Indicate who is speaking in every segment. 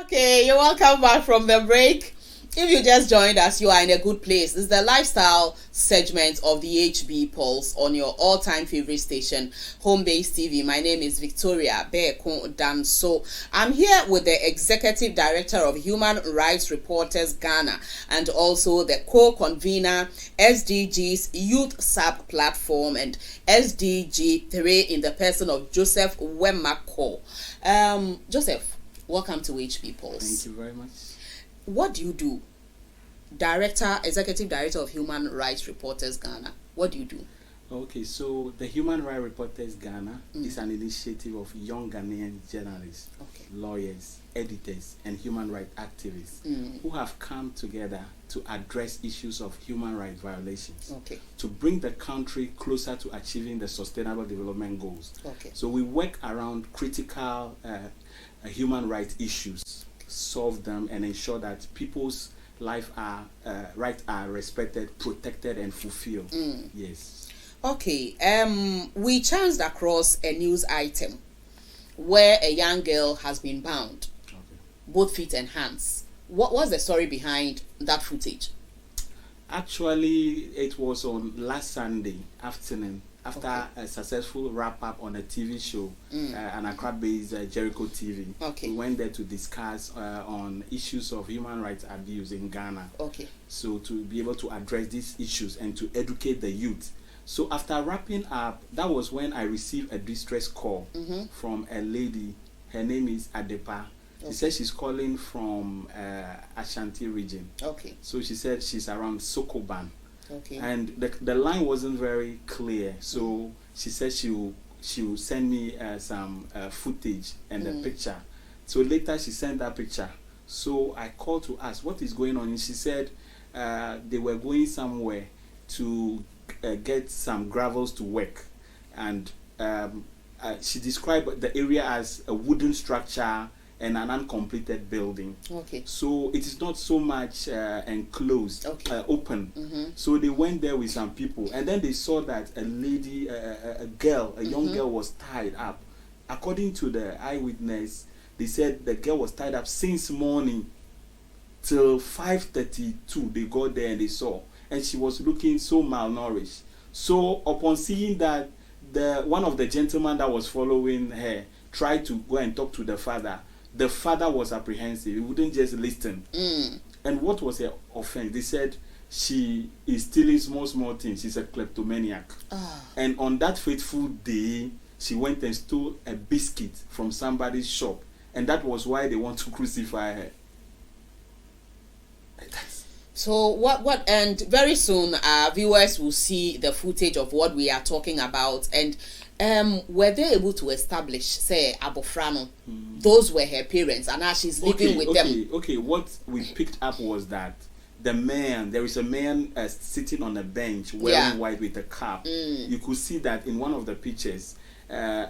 Speaker 1: Okay, you're welcome back from the break. If you just joined us, you are in a good place. This is the lifestyle segment of the HB Pulse on your all-time favorite station, Homebase TV. My name is Victoria Beeko Danso. I'm here with the Executive Director of Human Rights Reporters Ghana and also the co-convener SDG's Youth Sub Platform and SDG 3 in the person of Joseph Wemako. Joseph, welcome to HB Pulse.
Speaker 2: Thank you very much.
Speaker 1: What do you do? Executive Director of Human Rights Reporters Ghana. What do you do?
Speaker 2: Okay, so the Human Rights Reporters Ghana is an initiative of young Ghanaian journalists, lawyers, editors, and human rights activists who have come together to address issues of human rights violations, to bring the country closer to achieving the Sustainable Development Goals. So we work around critical human rights issues, solve them, and ensure that people's rights are respected, protected, and fulfilled. Yes.
Speaker 1: Okay. We chanced across a news item where a young girl has been bound, both feet and hands. What was the story behind that footage?
Speaker 2: Actually, it was on last Sunday afternoon. After a successful wrap-up on a TV show, an Accra-based Jericho TV, we went there to discuss on issues of human rights abuse in Ghana. So to be able to address these issues and to educate the youth. So after wrapping up, that was when I received a distress call from a lady. Her name is Adepa. She said she's calling from Ashanti region. So she said she's around Sokoban. And the line wasn't very clear, so she said she will send me some footage and a picture. So later she sent that picture. So I called to ask what is going on, and she said they were going somewhere to get some gravels to work, and she described the area as a wooden structure and an uncompleted building. So it is not so much enclosed, open. So they went there with some people, and then they saw that a lady, a young girl was tied up. According to the eyewitness, they said the girl was tied up since morning till 5:32. They got there and they saw, and she was looking so malnourished. So upon seeing that, one of the gentlemen that was following her tried to go and talk to the father. The father was apprehensive. He wouldn't just listen. And what was her offense? They said she is stealing small things. She's a kleptomaniac. And on that fateful day, she went and stole a biscuit from somebody's shop. And that was why they want to crucify her.
Speaker 1: So what and very soon our viewers will see the footage of what we are talking about. And were they able to establish, say, Abofrano? Those were her parents, and now she's living with them.
Speaker 2: What we picked up was that there is a man sitting on a bench wearing white with a cap. You could see that in one of the pictures,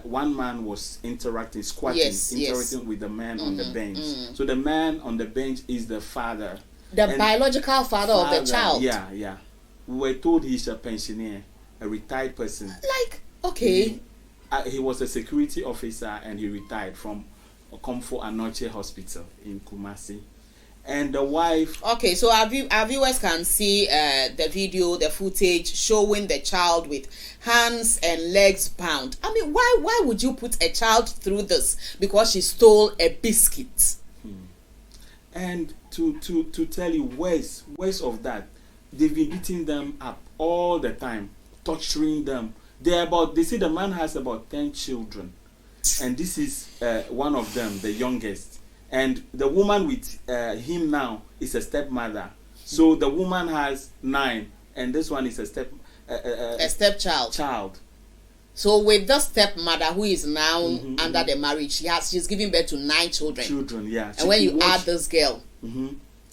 Speaker 2: one man was interacting with the man on the bench. So the man on the bench is the father.
Speaker 1: The biological father of the child.
Speaker 2: Yeah. We were told he's a pensioner, a retired person. He was a security officer and he retired from Comfort Anoche Hospital in Kumasi. And the wife...
Speaker 1: so our viewers can see the video, the footage showing the child with hands and legs bound. I mean, why would you put a child through this? Because she stole a biscuit.
Speaker 2: And to tell you worse of that, they've been beating them up all the time, torturing them. They say the man has about 10 children, and this is one of them, the youngest. And the woman with him now is a stepmother. So the woman has 9, and this one is a stepchild.
Speaker 1: So with the stepmother who is now under the marriage, she's giving birth to 9 children. And when you add this girl,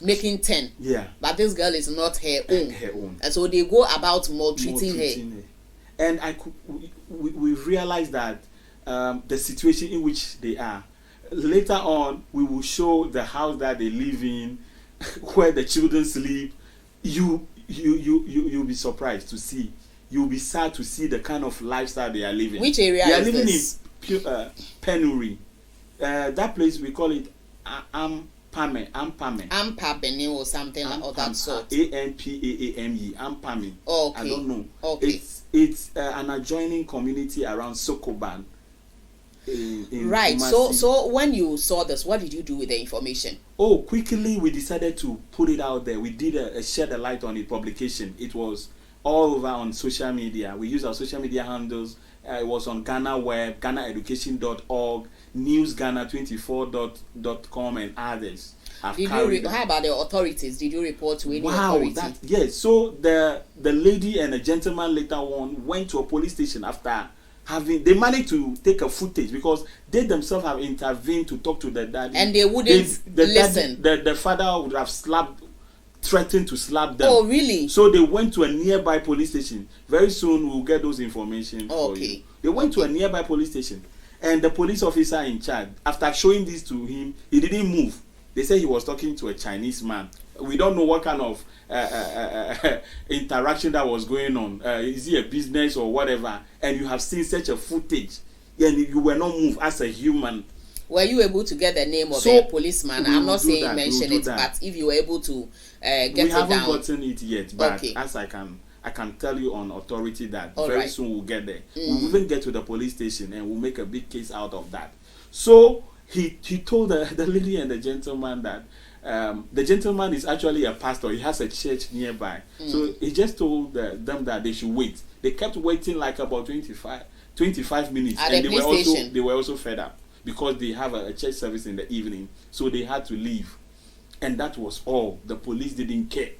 Speaker 1: making 10. But this girl is not her own. And so they go about maltreating her.
Speaker 2: And we realized that the situation in which they are. Later on, we will show the house that they live in, where the children sleep. You'll be surprised to see. You'll be sad to see the kind of lifestyle they are living.
Speaker 1: Which area is this?
Speaker 2: They are living in penury. That place, we call it Ampame
Speaker 1: or something of that sort.
Speaker 2: Ampaame. Ampame.
Speaker 1: Okay.
Speaker 2: I don't know.
Speaker 1: Okay.
Speaker 2: It's an adjoining community around Sokoban.
Speaker 1: Right. So when you saw this, what did you do with the information?
Speaker 2: Oh, quickly we decided to put it out there. We did shed a light on it publication. It was all over on social media. We used our social media handles. It was on Ghana Web, GhanaEducation.org, NewsGhana24.com, and others.
Speaker 1: How about the authorities? Did you report to any authority?
Speaker 2: Yes. So the lady and the gentleman later on went to a police station after they managed to take a footage because they themselves have intervened to talk to the daddy.
Speaker 1: And they wouldn't listen.
Speaker 2: The father would have threatened to slap them.
Speaker 1: Oh, really?
Speaker 2: So they went to a nearby police station. Very soon we'll get those information for you. They went to a nearby police station, and the police officer in charge, after showing this to him, he didn't move. They said he was talking to a Chinese man. We don't know what kind of interaction that was going on. Is it a business or whatever? And you have seen such a footage, and you were not moved as a human.
Speaker 1: Were you able to get the name of the policeman? I'm not saying mention it, but if you were able to get it down.
Speaker 2: We haven't gotten it yet, but as I can tell you on authority that very soon we'll get there. We'll even get to the police station and we'll make a big case out of that. So he told the lady and the gentleman that the gentleman is actually a pastor. He has a church nearby. So he just told them that they should wait. They kept waiting like about 25 minutes.
Speaker 1: At the police station.
Speaker 2: They were also fed up because they have a church service in the evening. So they had to leave. And that was all. The police didn't care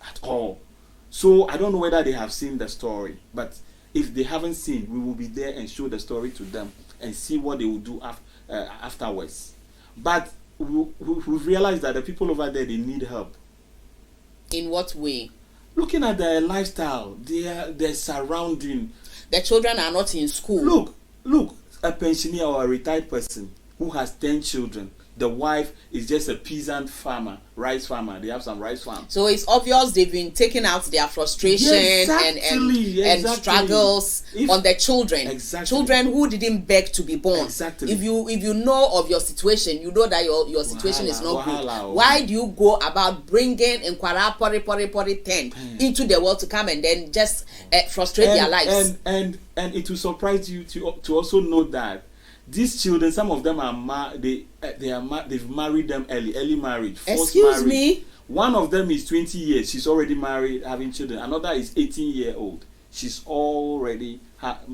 Speaker 2: at all. So I don't know whether they have seen the story. But if they haven't seen, we will be there and show the story to them and see what they will do afterwards. But we've realized that the people over there, they need help.
Speaker 1: In what way?
Speaker 2: Looking at their lifestyle, their surrounding.
Speaker 1: The children are not in school.
Speaker 2: Look, a pensioner or a retired person who has 10 children. The wife is just a peasant farmer, rice farmer. They have some rice farm.
Speaker 1: So it's obvious they've been taking out their frustration and struggles on the children.
Speaker 2: Exactly.
Speaker 1: Children who didn't beg to be born.
Speaker 2: Exactly.
Speaker 1: If you know of your situation, you know that your situation is not good. Why do you go about bringing Nkwara Pori 10 into the world to come and then just frustrate their lives?
Speaker 2: And it will surprise you to also know that these children, some of them they've married them early marriage.
Speaker 1: Excuse me?
Speaker 2: One of them is 20 years. She's already married, having children. Another is 18-year-old. She's already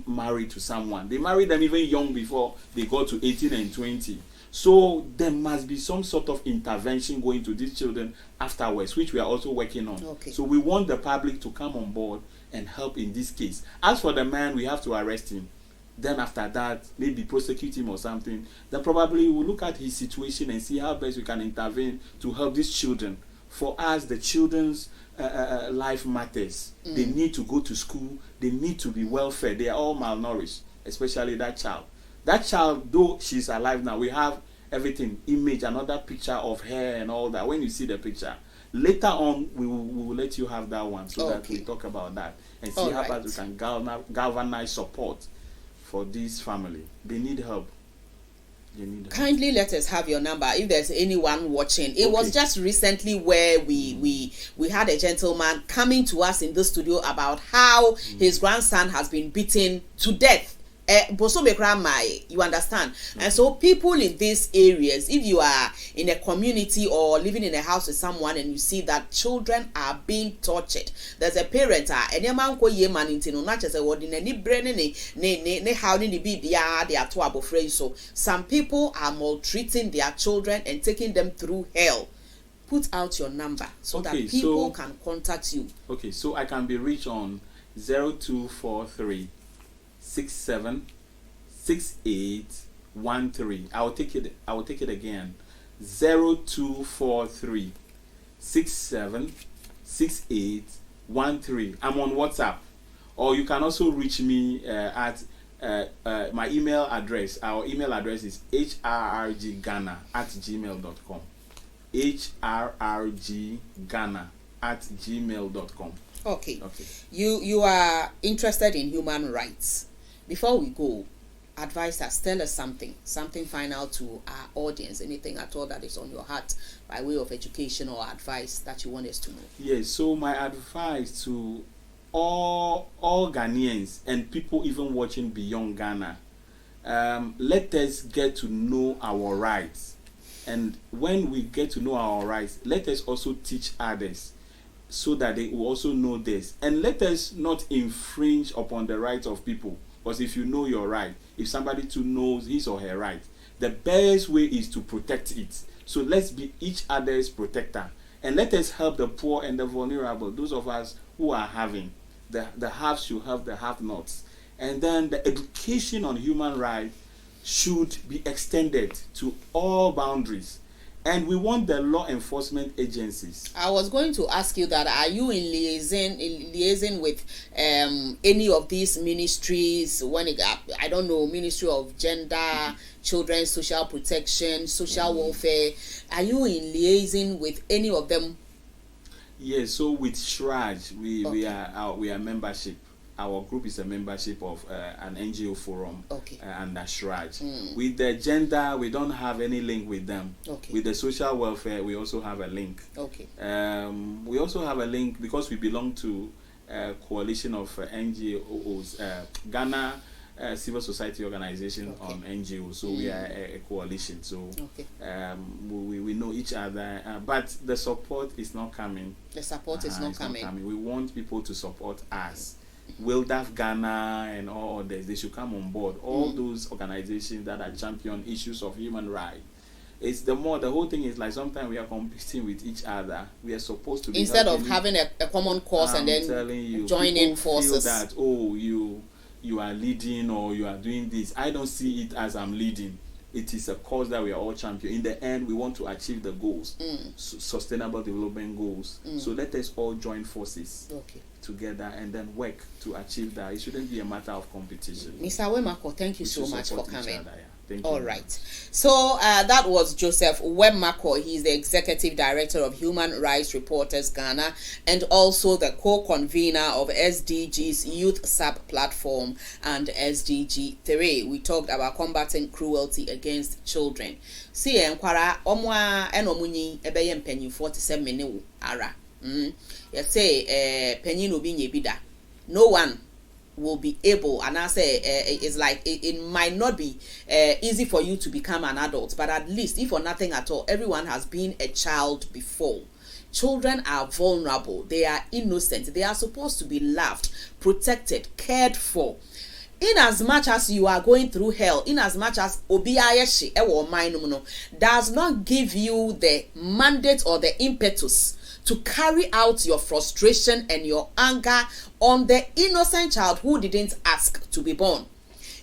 Speaker 2: married to someone. They married them even young before they got to 18 and 20. So there must be some sort of intervention going to these children afterwards, which we are also working on.
Speaker 1: Okay.
Speaker 2: So we want the public to come on board and help in this case. As for the man, we have to arrest him. Then after that, maybe prosecute him or something. Then probably we'll look at his situation and see how best we can intervene to help these children. For us, the children's life matters. They need to go to school. They need to be well fed. They are all malnourished, especially that child. That child, though she's alive now, we have everything, image, another picture of her and all that. When you see the picture, later on, we will let you have that one so that we talk about that and see how best we can galvanize support for this family. They need help.
Speaker 1: Kindly let us have your number if there's anyone watching. It was just recently where we had a gentleman coming to us in the studio about how his grandson has been beaten to death. You understand? And so people in these areas, if you are in a community or living in a house with someone and you see that children are being tortured, there's a parent so some people are maltreating their children and taking them through hell. Put out your number so that people can contact you.
Speaker 2: Okay, so I can be reached on 0243 676813. I will take it again. 0243 676813. I'm on WhatsApp, or you can also reach me at my email address. Our email address is hrrgghana@gmail.com. hrrgghana@gmail.com.
Speaker 1: Okay. You are interested in human rights. Before we go, advise us, tell us something final to our audience, anything at all that is on your heart by way of education or advice that you want us to know.
Speaker 2: Yes, so my advice to all Ghanaians and people even watching beyond Ghana, let us get to know our rights. And when we get to know our rights, let us also teach others so that they will also know this. And let us not infringe upon the rights of people. Because if you know your right, if somebody too knows his or her right, the best way is to protect it. So let's be each other's protector. And let us help the poor and the vulnerable, those of us who are having. The haves should help the have-nots. And then the education on human rights should be extended to all boundaries. And we want the law enforcement agencies.
Speaker 1: I was going to ask you that, are you in liaison with any of these ministries, I don't know, Ministry of Gender, Children's Social Protection, Social Welfare? Are you in liaison with any of them?
Speaker 2: Yes, so with Shraj, we are membership. Our group is a membership of an NGO forum under Shraj. With the gender, we don't have any link with them. With the social welfare, we also have a link. We also have a link because we belong to a coalition of NGOs, Ghana Civil Society Organization on NGOs. So we are a coalition. So we know each other, but the support is not coming.
Speaker 1: The support is not coming.
Speaker 2: We want people to support us. Wildaf Ghana and all others, they should come on board. All those organizations that are champion issues of human rights. It's the whole thing is like sometimes we are competing with each other. We are supposed to be
Speaker 1: instead of having a common cause and then joining forces.
Speaker 2: That you are leading or you are doing this. I don't see it as I'm leading. It is a cause that we are all champion. In the end, we want to achieve the goals, sustainable development goals. So let us all join forces together and then work to achieve that. It shouldn't be a matter of competition.
Speaker 1: Mr. Wemako, thank you so much for coming.
Speaker 2: Thank you.
Speaker 1: All right. So that was Joseph Wemako. He's the Executive Director of Human Rights Reporters Ghana and also the co-convener of SDG's Youth Sub-Platform and SDG 3. We talked about combating cruelty against children. See, enkwara omwa enomunyi ebeye mpenyu 47 minute ara. You say penny no be bida. No one will be able, and I say it's like it might not be easy for you to become an adult, but at least if for nothing at all, everyone has been a child before. Children are vulnerable, they are innocent, they are supposed to be loved, protected, cared for. In as much as you are going through hell, in as much as obiayeshi ewo mainumuno does not give you the mandate or the impetus to carry out your frustration and your anger on the innocent child who didn't ask to be born.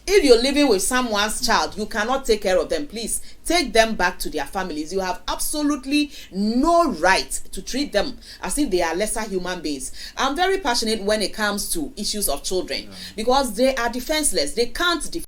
Speaker 1: If you're living with someone's child, you cannot take care of them. Please take them back to their families. You have absolutely no right to treat them as if they are lesser human beings. I'm very passionate when it comes to issues of children because they are defenseless. They can't defend